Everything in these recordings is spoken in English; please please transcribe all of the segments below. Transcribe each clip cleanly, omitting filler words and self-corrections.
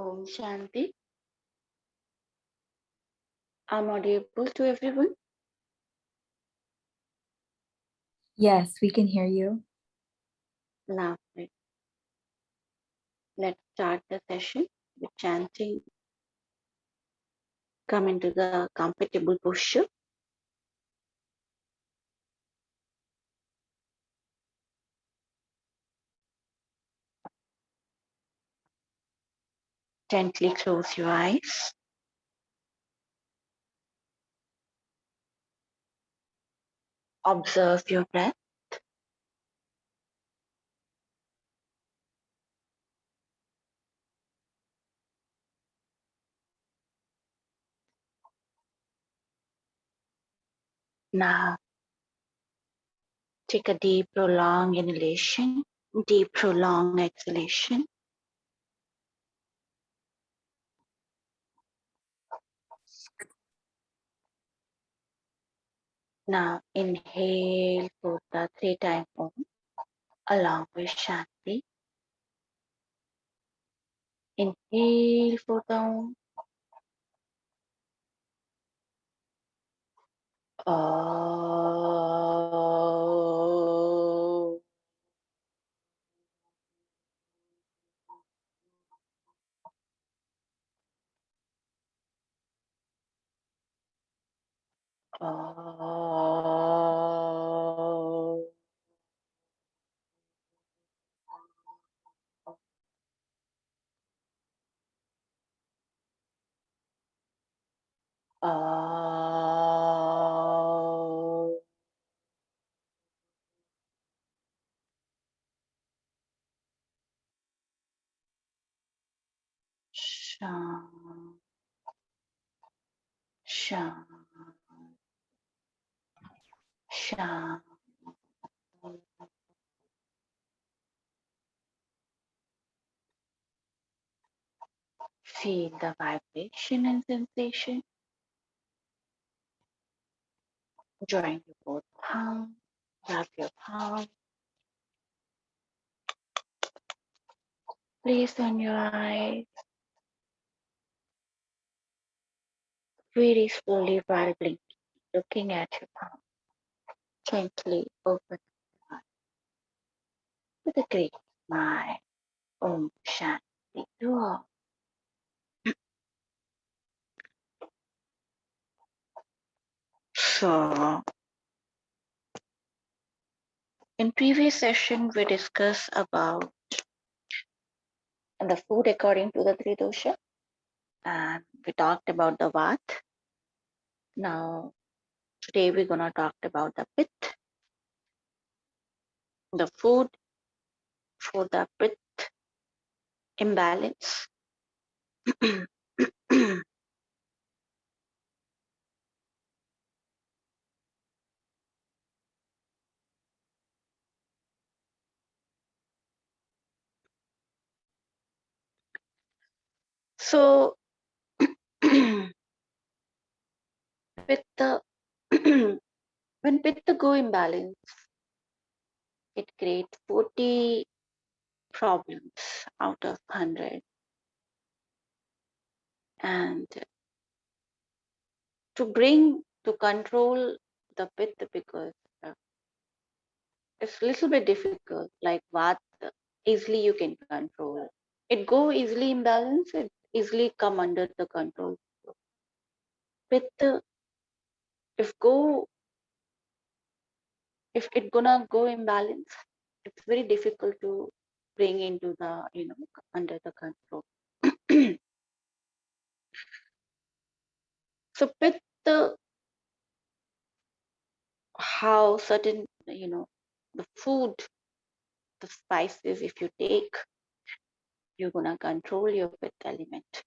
Om Shanti. I'm audible to everyone? Yes, we can hear you. Lovely. Let's start the session with chanting. Come into the comfortable posture. Gently close your eyes. Observe your breath. Now, take a deep, prolonged inhalation, deep, prolonged exhalation. Now, inhale for the 3-time Om, along with Shanti. Inhale for the Om. Oh. Oh. Oh. Sham. Sham. Sham. Feel the vibration and sensation. Join your both palms. Rub your palm. Place on your eyes. Very slowly while blinking, looking at your palm. Gently open your eyes with a great smile. Om Shanti to all. So, in previous session, we discussed about the food according to the Tridosha, and we talked about the vata. Now, today we're gonna talk about the pitta, the food for the pitta imbalance. So, pitta, when pitta go imbalance, it creates 40 problems out of 100. And to control the pitta, because it's a little bit difficult, like vata, easily you can control. It go easily imbalance, it easily come under the control. Pitta, if it gonna go imbalance, it's very difficult to bring into the, under the control. So pitta, how certain, the food, the spices, if you take, you're gonna control your pitta element.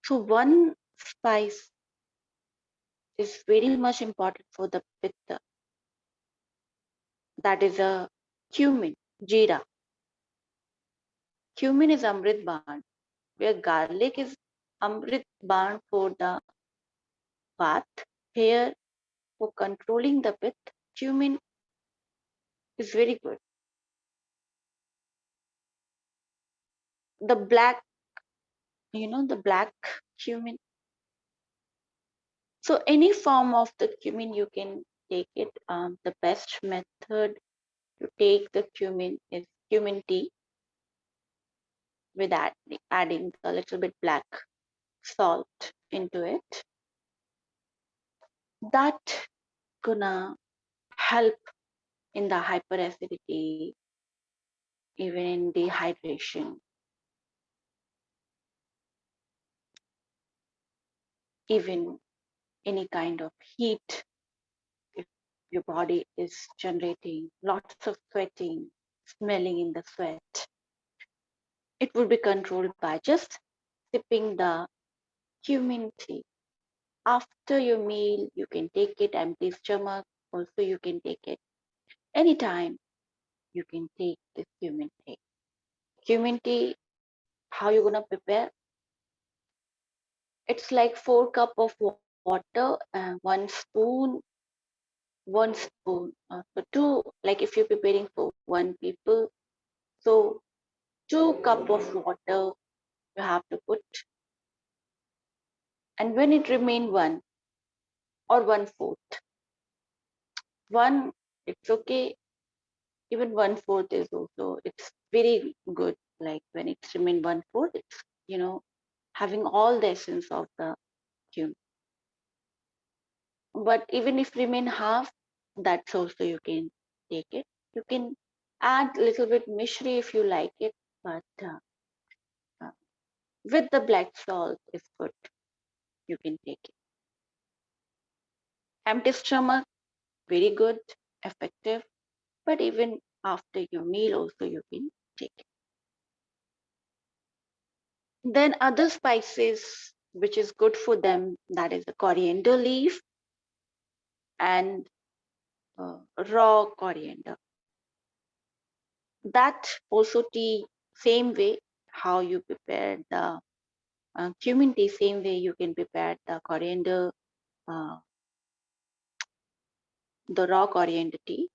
So one spice is very much important for the pitta. That is a cumin, jeera. Cumin is Amrit Ban, where garlic is Amrit Ban for the vata. Here, for controlling the pitta, cumin is very good. the black, the black cumin. So any form of the cumin you can take it. The best method to take the cumin is cumin tea with adding a little bit black salt into it. That gonna help in the hyperacidity, even in dehydration, even any kind of heat. If your body is generating lots of sweating, smelling in the sweat, it would be controlled by just sipping the cumin tea. After your meal, you can take it empty stomach. Also, you can take it anytime. You can take this cumin tea. Cumin tea, how you gonna prepare? It's like 4 cups of water and 1 spoon. 1 spoon. So two, like if you're preparing for 1 people, so 2 cups of water you have to put, and when it remain one or 1/4, one, it's okay. Even 1/4 is also, it's very good. Like when it's remain 1/4, it's having all the essence of the cumin. But even if remain half, that's also you can take it. You can add little bit mishri if you like it, but uh, with the black salt is good. You can take it. Empty stomach, very good, effective. But even after your meal, also you can take it. Then other spices which is good for them, that is the coriander leaf and raw coriander. That also tea, same way how you prepare the cumin tea, same way you can prepare the coriander, uh, the raw coriander tea.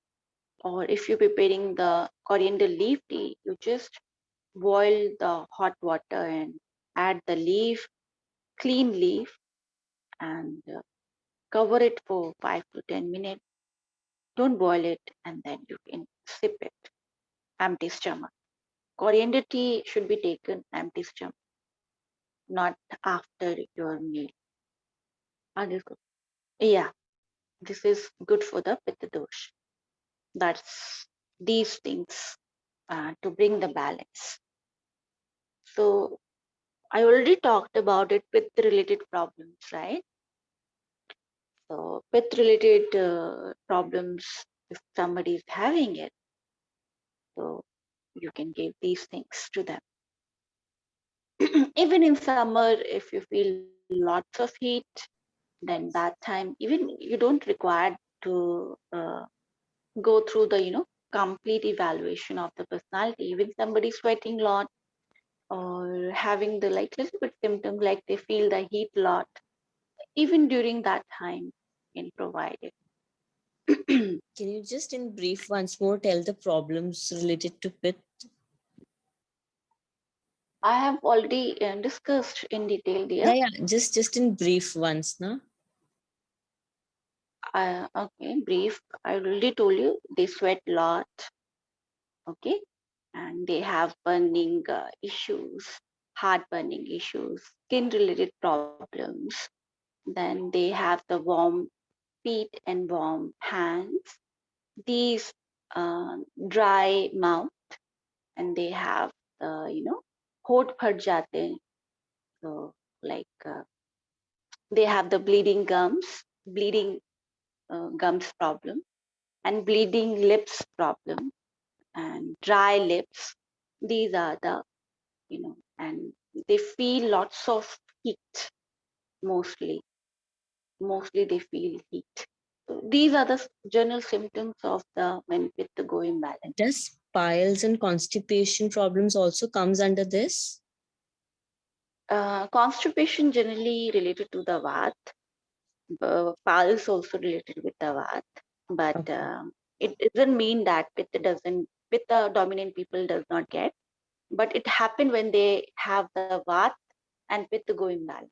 Or if you're preparing the coriander leaf tea, you just boil the hot water and add the leaf, clean leaf, and cover it for 5 to 10 minutes. Don't boil it, and then you can sip it empty stomach. Coriander tea should be taken empty stomach, not after your meal. Understood? Yeah, this is good for the pitta dosh. That's these things to bring the balance. So I already talked about it, pitta related problems, right? So pitta related problems, if somebody is having it, so you can give these things to them. Even in summer, if you feel lots of heat, then that time even you don't require to go through the complete evaluation of the personality. Even somebody sweating a lot or having the like little bit symptoms like they feel the heat a lot, even during that time can provide it. Can you just in brief once more tell the problems related to pit? I have already discussed in detail there. Yeah, just in brief once, no? Okay, brief. I already told you they sweat a lot. Okay, and they have burning issues, heart burning issues, skin related problems. Then they have the warm feet and warm hands. These dry mouth, and they have होठ फट जाते हैं. So like they have the bleeding gums problem, and bleeding lips problem, and dry lips. These are the and they feel lots of heat. Mostly they feel heat. So these are the general symptoms of the when pitta go imbalance. Does piles and constipation problems also comes under this? Constipation generally related to the vat. Piles also related with the vat, but Okay. it doesn't mean that pitta dominant people does not get. but it happened when they have the vat and pitta go imbalance.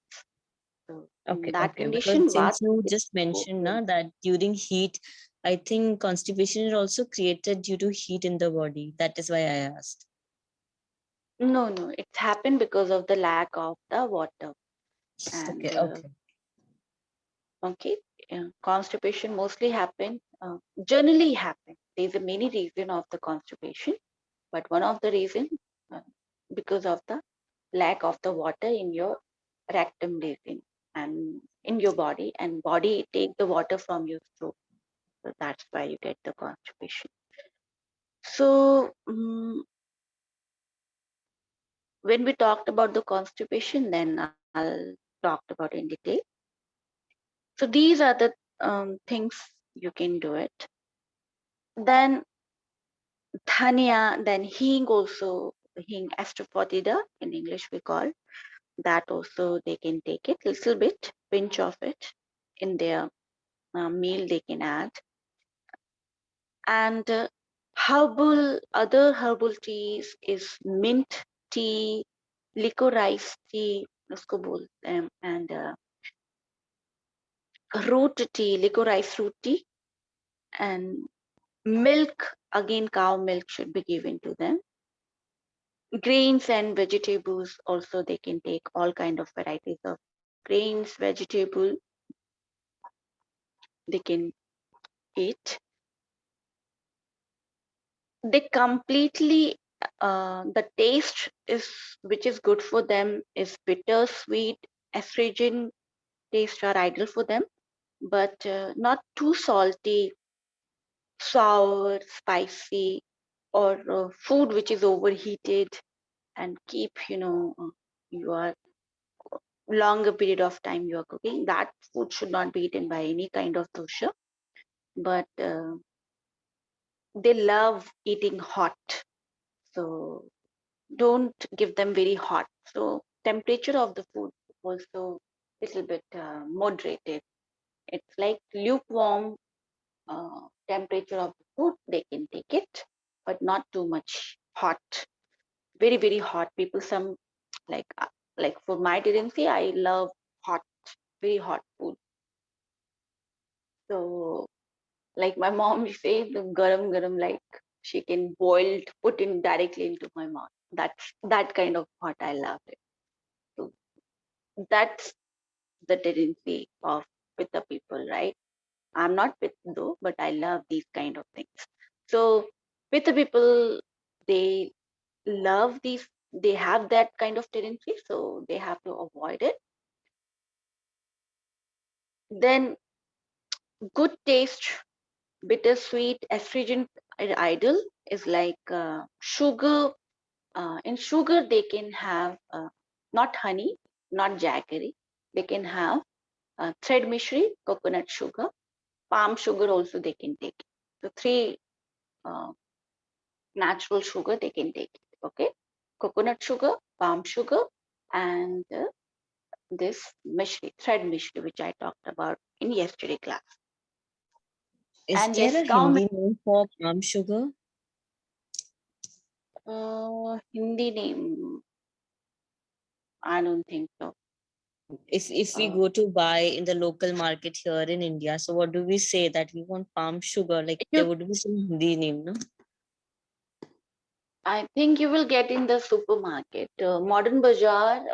So in Okay, that okay. Because condition, vat since you is just go mentioned in. now that during heat, I think constipation is also created due to heat in the body. That is why I asked. No, it's happened because of the lack of the water. And Okay, okay. okay, constipation mostly happen, generally happen. There's a many reason of the constipation, but one of the reason uh, because of the lack of the water in your rectum region and in your body, and body take the water from your throat. So that's why you get the constipation. So when we talked about the constipation, then I'll talk about in detail. So these are the things you can do it. Then dhania, then hing also, hing asafoetida in English we call that also they can take it little bit, pinch of it in their meal they can add. And other herbal teas is mint tea, licorice tea, usko बोलते हैं, and root tea, licorice root tea, and milk, again cow milk should be given to them. Grains and vegetables also they can take all kind of varieties of grains, vegetable they can eat. They completely the taste is which is good for them is bitter, sweet, astringent taste are ideal for them, but not too salty, sour, spicy, or food which is overheated and keep you are longer period of time you are cooking. That food should not be eaten by any kind of dosha, but they love eating hot. So don't give them very hot. So temperature of the food also little bit moderated. It's like lukewarm temperature of the food. They can take it, but not too much hot. Very hot. People some like like for my tendency, I love hot, very hot food. So like my mom you say the garam like she can boiled put in directly into my mouth. That's that kind of hot I love it. So that's the tendency of with the people, right? I'm not with though, but I love these kind of things. So with the people, they love these, they have that kind of tendency, so they have to avoid it. Then good taste, bittersweet, astringent ideal is like sugar. In sugar, they can have not honey, not jaggery. They can have thread mishri, coconut sugar, palm sugar also they can take. So three uh, natural sugar they can take. Okay, coconut sugar, palm sugar, and this mishri, thread mishri, which I talked about in yesterday class. Is And there yes, a Hindi name for palm sugar? Hindi name, I don't think so. If we Uh, go to buy in the local market here in India, so what do we say that we want palm sugar? Like you, there would be some Hindi name, no? I think you will get in the supermarket. Modern Bazaar,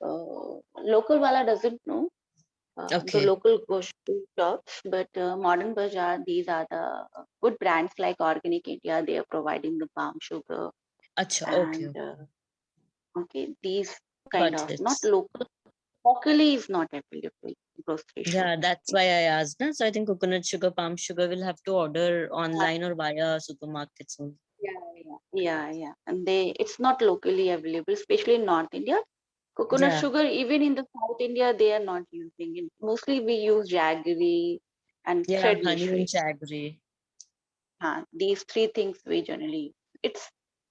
local wala doesn't know. The Okay. local grocery shops, but Modern Bazaar, these are the good brands like Organic India. They are providing the palm sugar, Acha, okay, and okay. okay, these kind Got of it. not local. Locally is not available in grocery shop. Yeah, that's why I asked. Na? So I think coconut sugar, palm sugar will have to order Yeah, online or via supermarkets only. yeah. And they it's not locally available, especially in North India. Coconut Yeah, sugar, even in the South India, they are not using it. Mostly we use jaggery and yeah, thread honey and mishri. jaggery. These three things we generally it's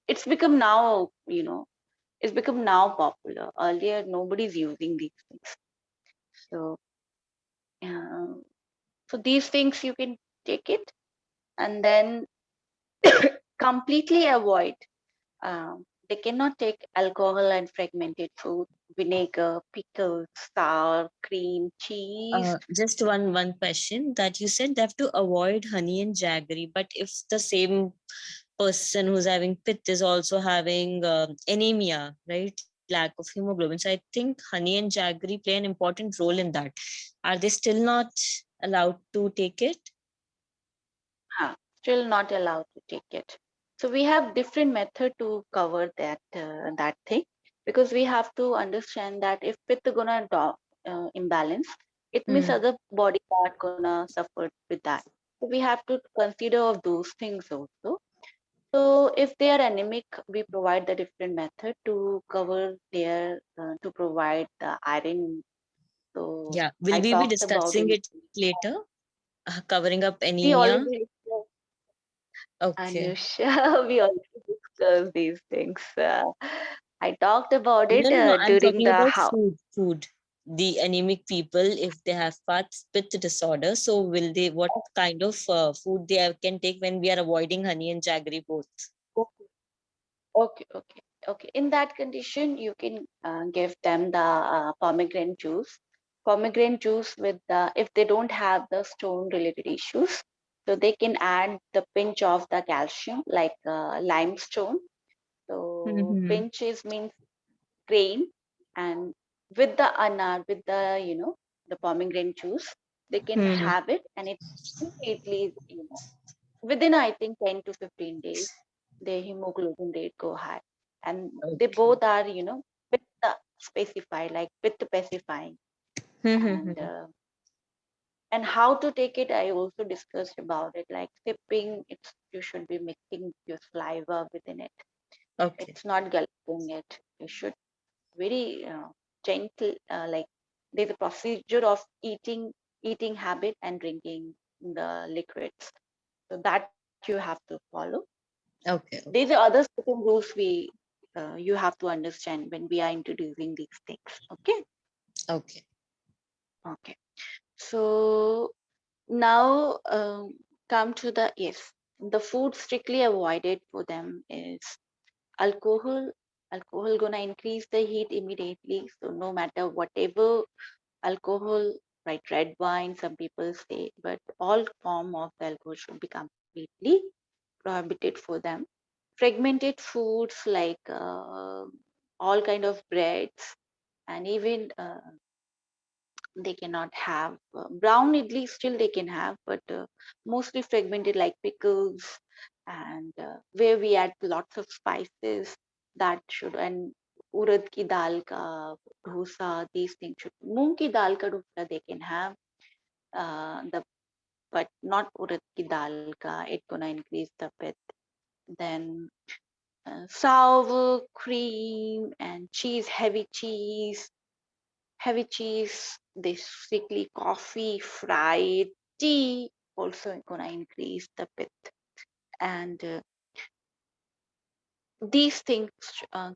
it's become now, it's become now popular. Earlier nobody's using these things. So uh, so these things you can take it and then completely avoid. they cannot take alcohol and fragmented food, vinegar, pickles, sour cream, cheese. Just one question that you said they have to avoid honey and jaggery, but if the same person who's having pitta is also having anemia, right? Lack of hemoglobin. So I think honey and jaggery play an important role in that. Are they still not allowed to take it? Still not allowed to take it. So we have different method to cover that thing, because we have to understand that if pitta gonna imbalance, it means Hmm. other body part gonna suffer with that. So we have to consider of those things also. So if they are anemic, we provide the different method to cover their to provide the iron. So Yeah. Will I we be talked about discussing in it later? Covering up we anemia? already Okay. Anusha, we already discussed these things. I talked about No, it no, no. I'm during talking the about how. food. The anemic people, if they have pitta disorder, so will they, what kind of food they can take when we are avoiding honey and jaggery both? Okay, okay. In that condition, you can give them the pomegranate juice. Pomegranate juice with the if they don't have the stone related issues, so they can add the pinch of the calcium like limestone. So Mm-hmm. pinch is means grain, and with the anar, with the the pomegranate juice, they can Hmm. have it, and it immediately within I think 10 to 15 days, their hemoglobin rate go high, and they Okay. both are pitta specified, like pitta specifying, and Mm-hmm. uh, and how to take it. I also discussed about it, like sipping. It's you should be mixing your saliva within it. Okay. It's not gulping it. You should very gentle, like there's a procedure of eating habit and drinking the liquids, so that you have to follow. Okay. These are other certain rules we you have to understand when we are introducing these things. Okay. Okay. So now come to the yes, the food strictly avoided for them is alcohol. Alcohol gonna increase the heat immediately, so no matter whatever alcohol, right, red wine, some people say, but all form of the alcohol should be completely prohibited for them. Fragmented foods like all kind of breads, and even they cannot have brown idli, still they can have, but mostly fragmented like pickles, and where we add lots of spices, that should, and urad ki dal ka dosa, these things should, moong ki dal ka dosa they can have, the but not urad ki dal ka, it gonna increase the pit. Then sour cream and cheese, heavy cheese, basically coffee, fried tea, also gonna increase the pit. And these things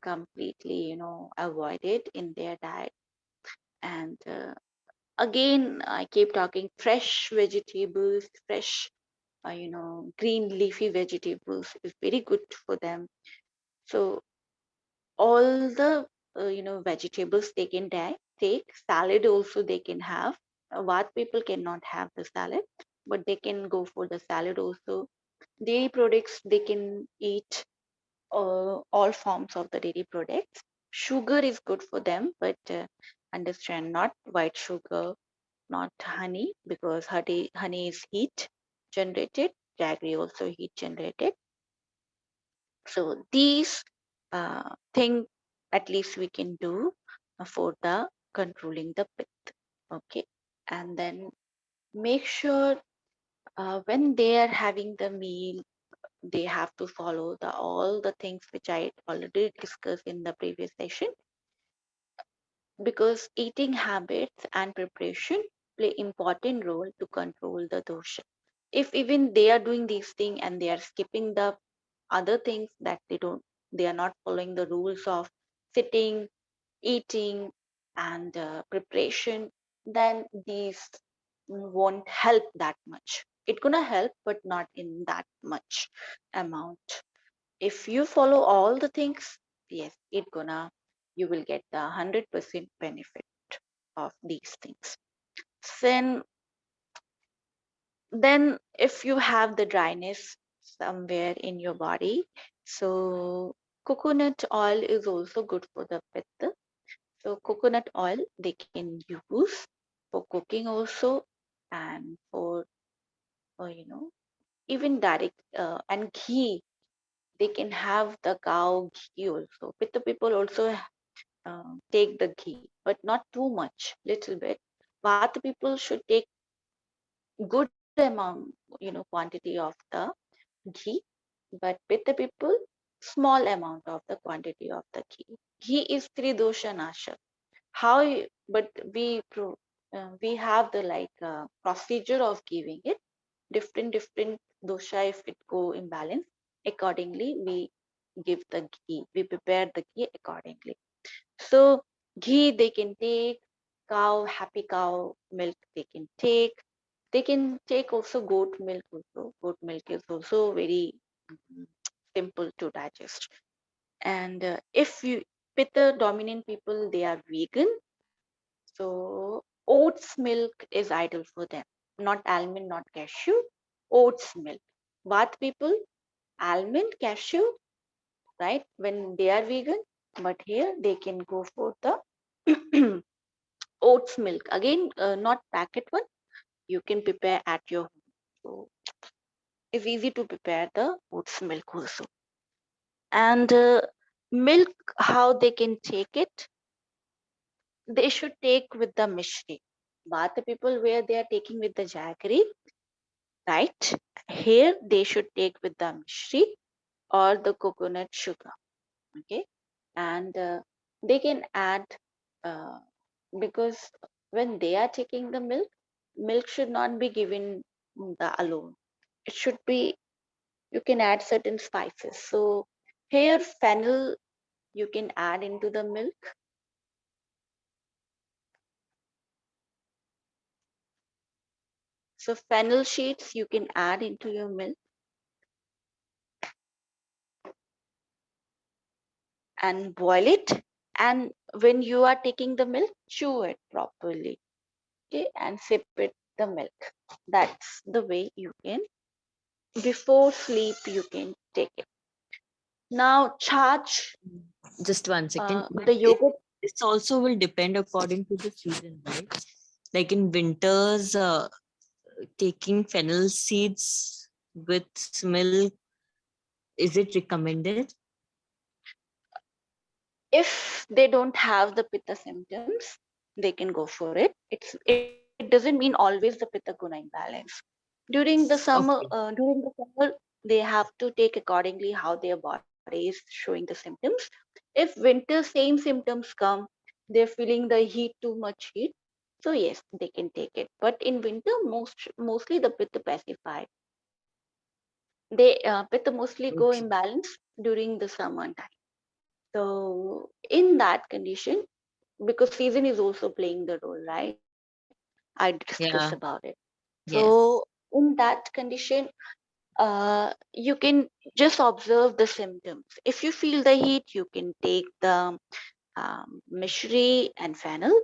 completely, avoided in their diet. And again, I keep talking fresh vegetables, fresh, green leafy vegetables is very good for them. So all the vegetables they can take salad also they can have. What people cannot have the salad, but they can go for the salad also. Dairy products they can eat, all forms of the dairy products. Sugar is good for them, but understand, not white sugar, not honey, because honey is heat generated, jaggery also heat generated. So these thing at least we can do for the controlling the pit. Okay, and then make sure when they are having the meal, they have to follow the all the things which I already discussed in the previous session, because eating habits and preparation play important role to control the dosha. If even they are doing these things and they are skipping the other things, that they are not following the rules of sitting, eating, and preparation, then these won't help that much. It's gonna help, but not in that much amount. If you follow all the things, yes, you will get the 100% benefit of these things. Then, if you have the dryness somewhere in your body, so coconut oil is also good for the pitta. So coconut oil they can use for cooking also, and for even direct and ghee. They can have the cow ghee also. Pitta people also take the ghee, but not too much, little bit. Vata people should take good amount, quantity of the ghee, but pitta people small amount of the quantity of the ghee. Ghee is Tridosha Nasha. But we have the procedure of giving it different dosha. If it go imbalance, accordingly we give the ghee, we prepare the ghee accordingly. So ghee they can take, happy cow milk they can take also goat milk also. Goat milk is also very mm, simple to digest. And if you pitta dominant people, they are vegan, so oats milk is ideal for them. Not almond, not cashew, oats milk. Bath people, almond, cashew, right? When they are vegan, but here they can go for the oats milk. Again, not packet one. You can prepare at your home. So it's easy to prepare the oats milk also. And milk, how they can take it? They should take with the mishri. Vata people where they are taking with the jaggery, right? Here they should take with the mishri or the coconut sugar. Okay, and they can add uh, because when they are taking the milk should not be given the alone. It should be, you can add certain spices. So here fennel you can add into the milk. So fennel sheets you can add into your milk and boil it. And when you are taking the milk, chew it properly. Okay, and sip it the milk. That's the way you can, before sleep you can take it. Now charge Just 1 second. But the yogurt. this also will depend according to the season, right? Like in winters, taking fennel seeds with milk, is it recommended? If they don't have the pitta symptoms, they can go for it. It doesn't mean always the pitta guna imbalance. Okay. During the summer, they have to take accordingly how their body is showing the symptoms. If winter same symptoms come, they're feeling the heat, too much heat, so yes, they can take it. But in winter, mostly the pitta pacify. Pitta mostly go Okay. imbalance during the summer time. So in that condition, because season is also playing the role, right? I discussed about it. Yeah. So Yes. in that condition, you can just observe the symptoms. If you feel the heat, you can take the mishri and fennel,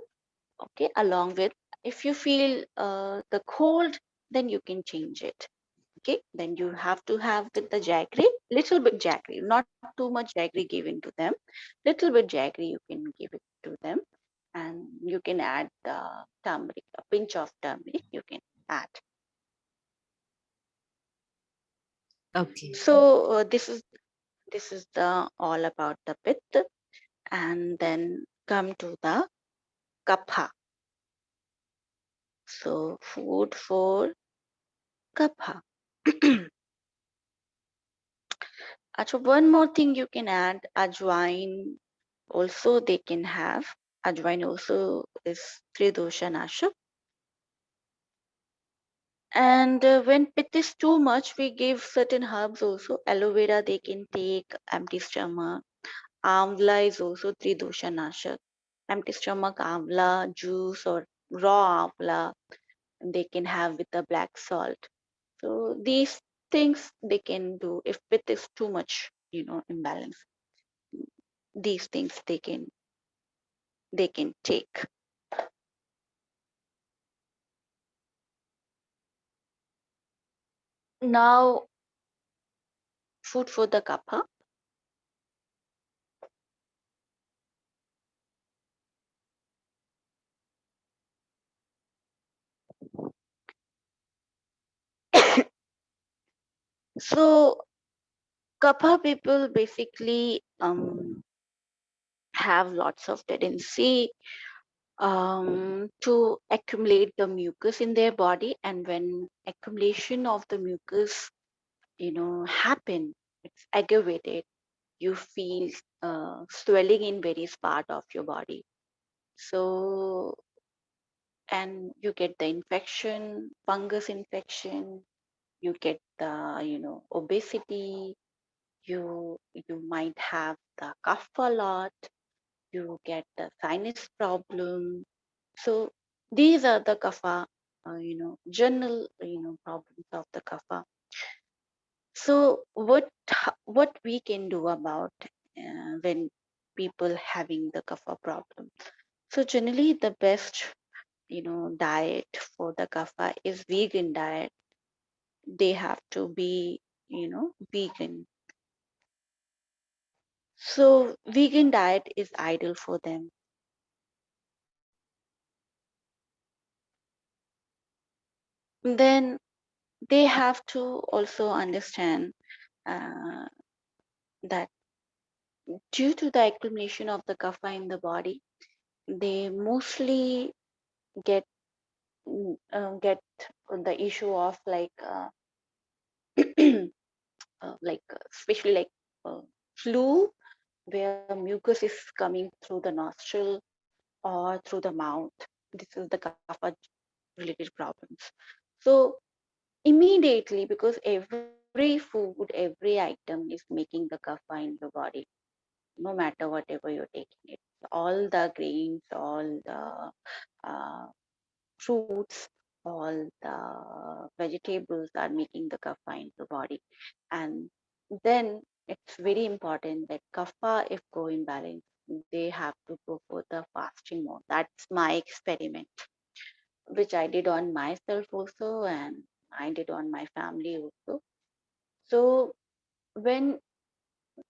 okay, along with. If you feel the cold, then you can change it. Okay, then you have to have with the jaggery, little bit jaggery, not too much jaggery given to them. Little bit jaggery you can give it to them, and you can add the turmeric, a pinch of turmeric you can add. Okay. So this is the all about the pit, and then come to the kapha. So food for kapha. So one more thing you can add, ajwain also they can have. Ajwain also is Tridosha Nasha. And when pit is too much, we give certain herbs also. Aloe vera they can take, empty stomach. Amla is also Tridosha Nasha. Empty stomach amla juice or raw amla they can have with the black salt. So these things they can do if pit is too much, imbalance. these things they can take. Now, food for the kapha. So kapha people basically have lots of tendency to accumulate the mucus in their body, and when accumulation of the mucus happen, it's aggravated, you feel swelling in various part of your body. So, and you get the infection, fungus infection, you get the obesity, you might have the cough a lot, you get the sinus problem. So these are the kapha, general problems of the kapha. So what we can do about when people having the kapha problem? So generally the best diet for the kapha is vegan diet. They have to be vegan. So vegan diet is ideal for them. Then they have to also understand uh, that due to the accumulation of the kapha in the body, they mostly get get the issue of especially like flu, where mucus is coming through the nostril or through the mouth. This is the kapha related problems. So immediately, because every food, every item is making the kapha in your body, no matter whatever you're taking it, all the grains, all the uh, fruits, all the vegetables are making the kapha in the body. And then it's very important that kapha, if go imbalance, they have to go for the fasting mode. That's my experiment, which I did on myself also, and I did on my family also. So when,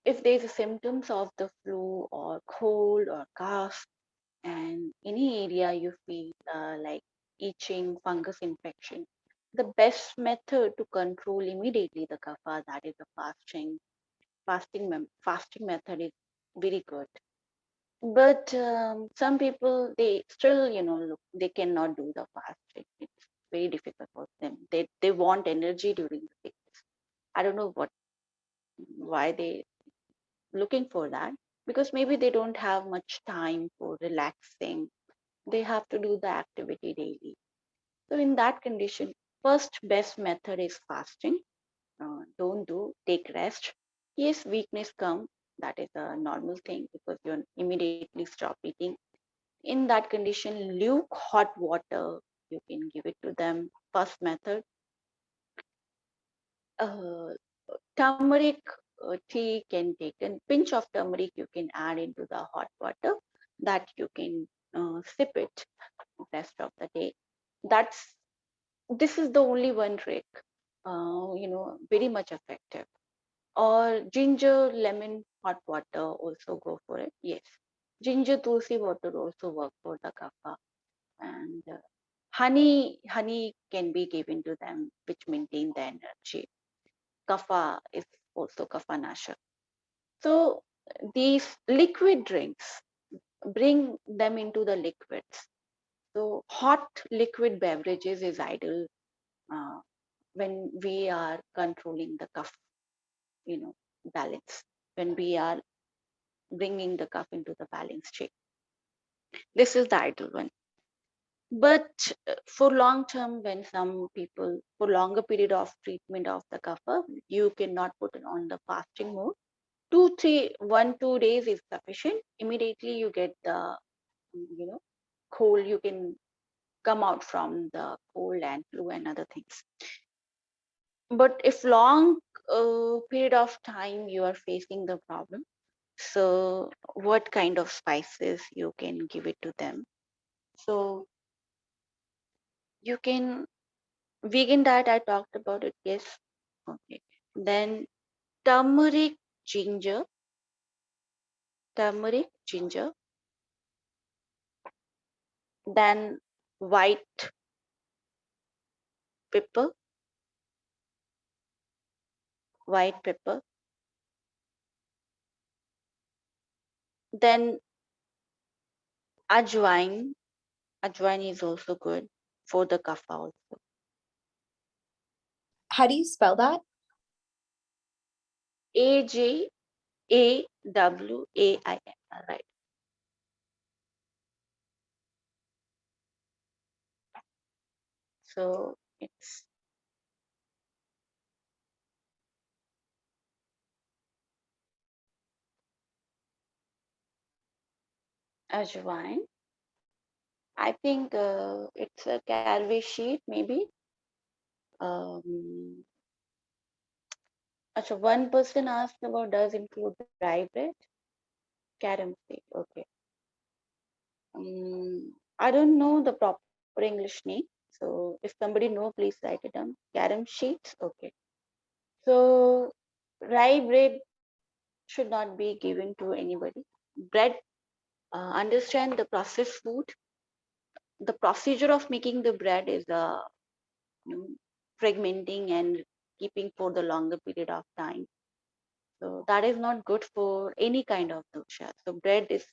if there's a symptoms of the flu or cold or cough, and any area you feel like itching, fungus infection, the best method to control immediately the kapha, that is the fasting. Fasting method is very good. But some people, they still look, they cannot do the fasting. It's very difficult for them. They want energy during the sickness. I don't know why they looking for that, because maybe they don't have much time for relaxing. They have to do the activity daily. So in that condition, first best method is fasting. Don't do, take rest. Yes, weakness come. That is a normal thing because you immediately stop eating. In that condition, luke hot water you can give it to them. First method. Uh, Turmeric tea can take a pinch of turmeric. You can add into the hot water. That you can sip it rest of the day. That's This is the only one trick, very much effective. Or ginger, lemon, hot water also go for it. Yes, ginger tulsi water also work for the kapha, and honey can be given to them, which maintain the energy. Kapha is also kapha nasha. So these liquid drinks, bring them into the liquids. So hot liquid beverages is ideal uh, when we are controlling the cough, you know, balance. When we are bringing the cough into the balance state, this is the ideal one. But for long term, when some people for longer period of treatment of the cough, you cannot put it on the fasting mode. 2 days is sufficient. Immediately you get the you know cold. You can come out from the cold and flu and other things. But if long period of time you are facing the problem, so what kind of spices you can give it to them. So you can, vegan diet, I talked about it, yes. Okay. Then turmeric, ginger, turmeric, ginger, then white pepper, white pepper, then ajwain. Ajwain is also good for the kapha also. How do you spell that? 𝐴𝐽𝐴WAIN. Right. So it's ajwain. I think it's a caraway sheet, maybe. Um, so one person asked about does include dry bread, carom seed. Okay. I don't know the proper English name. So if somebody know, please write it down. Carom sheets. Okay. So rye bread should not be given to anybody. Bread, understand the processed food. The procedure of making the bread is fragmenting and keeping for the longer period of time. So that is not good for any kind of dosha. So bread is,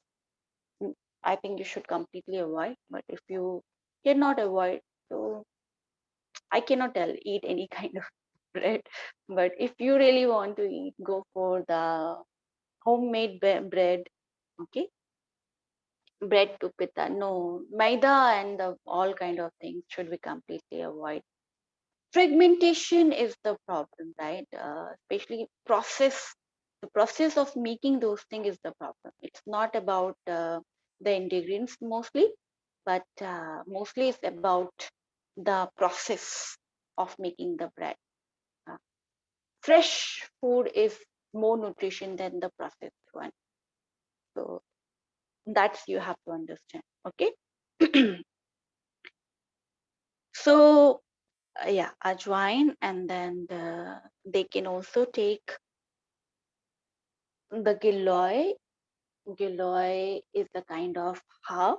I think you should completely avoid. But if you cannot avoid, so I cannot tell eat any kind of bread. But if you really want to eat, go for the homemade bread. Okay, bread to pitta. No, maida and all kind of things should be completely avoid. Fragmentation is the problem, right? Especially the process of making those things is the problem. It's not about the ingredients mostly, but mostly it's about the process of making the bread. Uh, Fresh food is more nutrition than the processed one. So that's you have to understand. Okay. So yeah, ajwain, and then they can also take the 𝐿𝐴. 𝐿𝐴 is the kind of herb.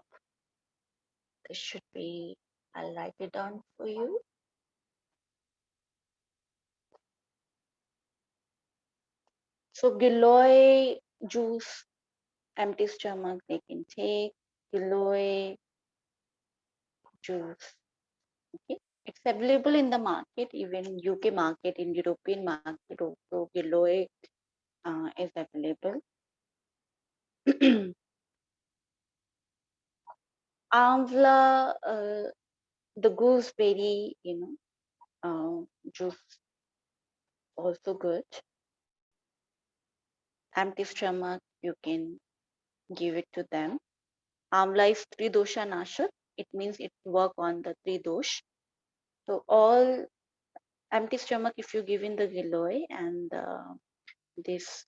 This should be, I'll write it down for you. So 𝐿𝐴 juice, empty stomach they can take. 𝐿𝐴 juice. Okay. It's available in the market, even UK market, in European market also. 𝐿𝐴 is available. Amla, the gooseberry, juice also good. Empty stomach, you can give it to them. Amla is Tridosha Nashak. It means it work on the three dosh. So all empty stomach, if you give in the 𝐿𝐴 and this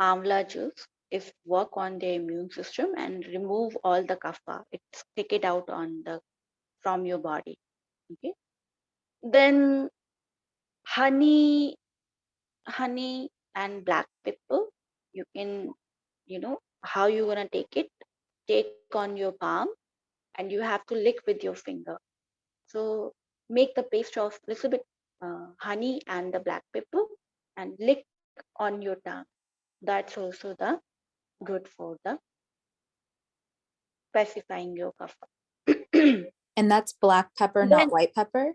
amla juice, is work on the immune system and remove all the kapha. It's take it out on the from your body. Okay. Then honey, honey and black pepper. You can, how you gonna take it? Take on your palm, and you have to lick with your finger. So make the paste of little bit honey and the black pepper and lick on your tongue. That's also the good for the pacifying your kapha. And that's black pepper, Then not white pepper?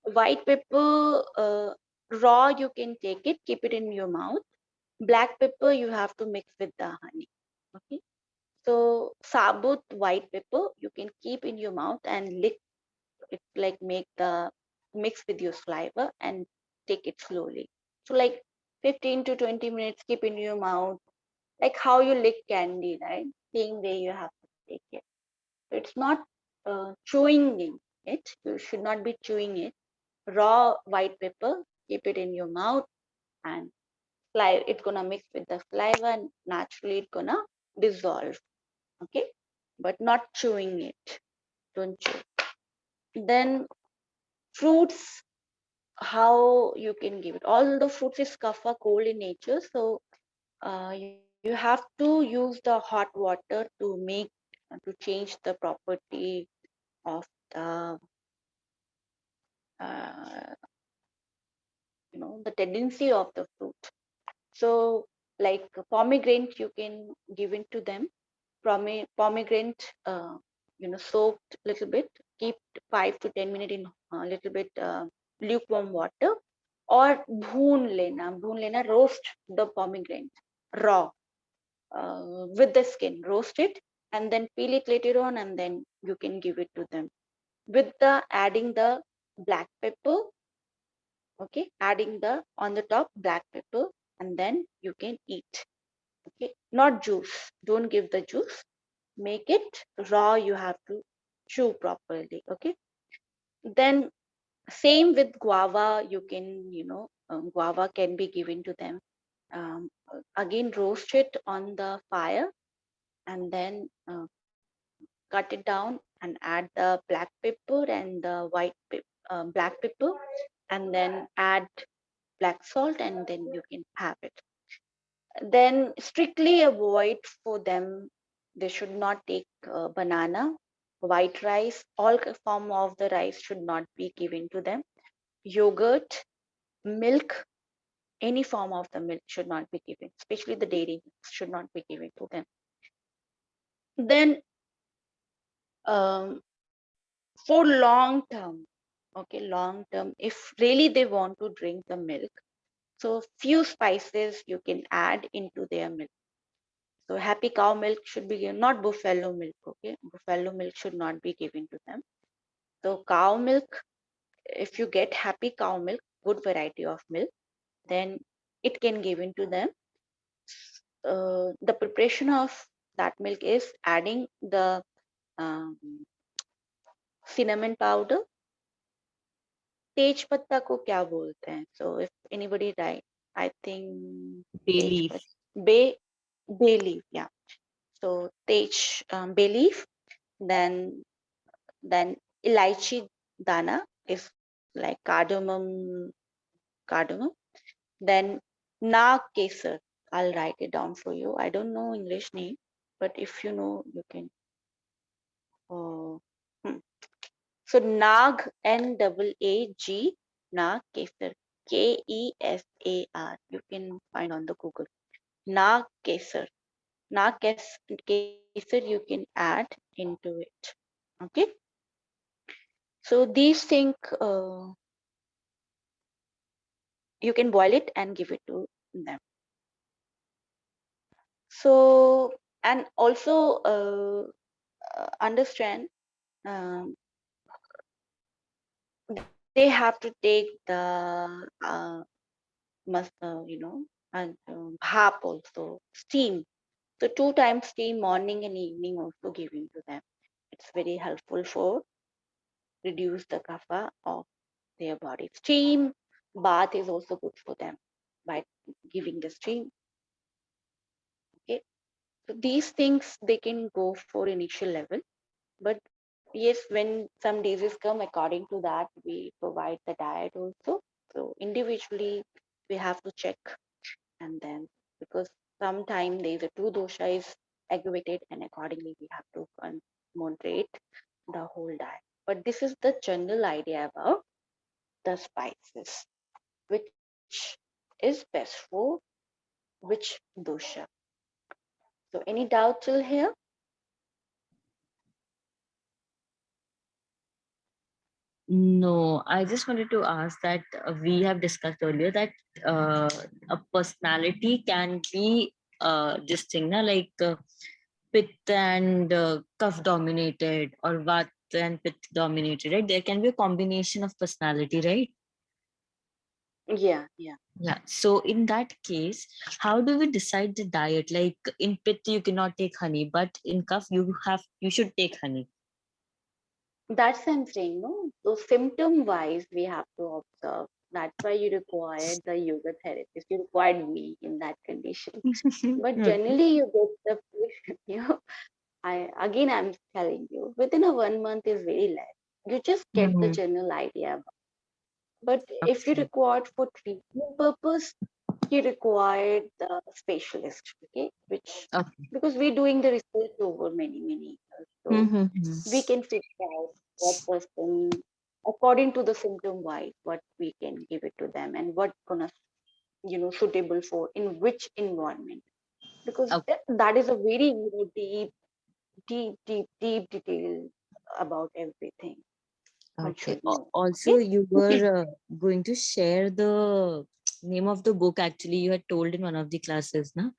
white pepper, raw, you can take it, keep it in your mouth. Black pepper, you have to mix with the honey. Okay. So sabut white pepper, you can keep in your mouth and lick it, like make the mix with your saliva and take it slowly. So like 15 to 20 minutes, keep in your mouth, like how you lick candy, right? Same way you have to take it. So it's not chewing it. You should not be chewing it. Raw white pepper, keep it in your mouth and saliva, it's gonna mix with the saliva and naturally it's gonna dissolve. Okay, but not chewing it. Don't chew. Then fruits, how you can give it. All the fruits is kapha, cold in nature, so you have to use the hot water to make to change the property of the uh, the tendency of the fruit. So like pomegranate you can give it to them. Pomegranate soaked little bit, keep 5 to 10 minutes in a little bit lukewarm water, or bhoon lena, roast the pomegranate raw with the skin, roast it and then peel it later on, and then you can give it to them with the adding the black pepper. Okay, adding the on the top black pepper, and then you can eat. Okay, not juice, don't give the juice, make it raw, you have to chew properly. Okay, then same with guava, you can guava can be given to them. Again, roast it on the fire, and then cut it down and add the black pepper and the black pepper, and then add black salt, and then you can have it. Then strictly avoid for them, they should not take banana, white rice, all form of the rice should not be given to them. Yogurt, milk, any form of the milk should not be given, especially the dairy milk should not be given to them. Then um, for long term, okay, long term, if really they want to drink the milk, so few spices you can add into their milk. So happy cow milk should be given, not buffalo milk. Okay, buffalo milk should not be given to them. So cow milk, if you get happy cow milk, good variety of milk, then it can given to them. The preparation of that milk is adding the um, cinnamon powder. तेज पत्ता को क्या बोलते हैं? So if anybody write, I think Bay Tej leaf. पत्ता, bay leaf, yeah. So tej bay leaf, then elaichi dana is like cardamom. Then nag kesar, I'll write it down for you. I don't know English name, but if you know, you can. Uh, hmm. So nag, NAAG, nag kesar, KESAR. You can find on the Google. Nag kesar, kesar you can add into it. Okay. So these things you can boil it and give it to them. So, and also understand um, they have to take the and bhap also, steam. So 2 times steam, morning and evening also giving to them. It's very helpful for reduce the kapha of their body. Steam bath is also good for them by giving the steam. Okay, so these things they can go for initial level, but yes, when some diseases come, according to that we provide the diet also. So individually we have to check, and then because sometimes there is a two dosha is aggravated, and accordingly we have to moderate the whole diet. But this is the general idea about the spices, which is best for which dosha. So any doubt till here? No, I just wanted to ask that we have discussed earlier that a personality can be this thing, na, like pitta and kapha dominated, or vata and pitta dominated, right? There can be a combination of personality, right? Yeah. Yeah. So in that case, how do we decide the diet? Like in pitta, you cannot take honey, but in kapha, you should take honey. That's what I'm saying, no? So symptom wise, we have to observe. That's why you required the yoga therapist. You required me in that condition. But Okay. generally, you get the I'm telling you, within a 1 month is very less. You just get the Mhm. general idea. But if you Okay. required for treatment purpose, you required the specialist, okay? Which Okay. because we're doing the research over many years, so Mhm. we can figure out what person according to the symptom wise what we can give it to them and what gonna suitable for in which environment because Okay. that is a very deep detail about everything one Okay. should know. Also, Okay. you were going to share the name of the book. Actually, you had told in one of the classes, na?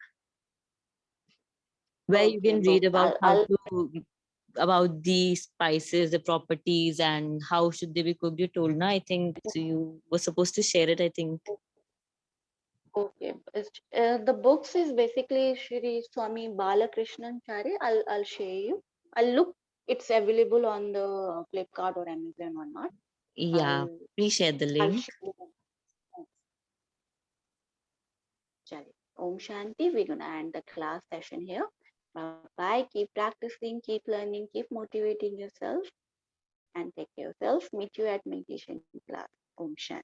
Where you Okay, can read books. about how to about the spices, the properties, and how should they be cooked. You told, na? I think so you were supposed to share it. I think. Okay, the books is basically Shri Swami Balakrishnan Chari. I'll share you. I'll look. It's available on the Flipkart or Amazon or not. Yeah. I'll Please share the I'll link. share you. Chari. Om Shanti. We're gonna end the class session here. Bye bye. Keep practicing. Keep learning. Keep motivating yourself. And take care of yourself. Meet you at meditation class. Om Shanti.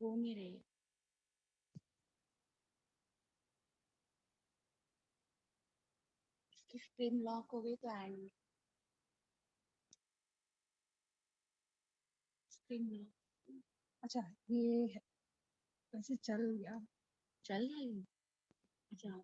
हो नहीं रही screen lock हो गई तो and screen lock अच्छा ये वैसे चल गया चल रहा है अच्छा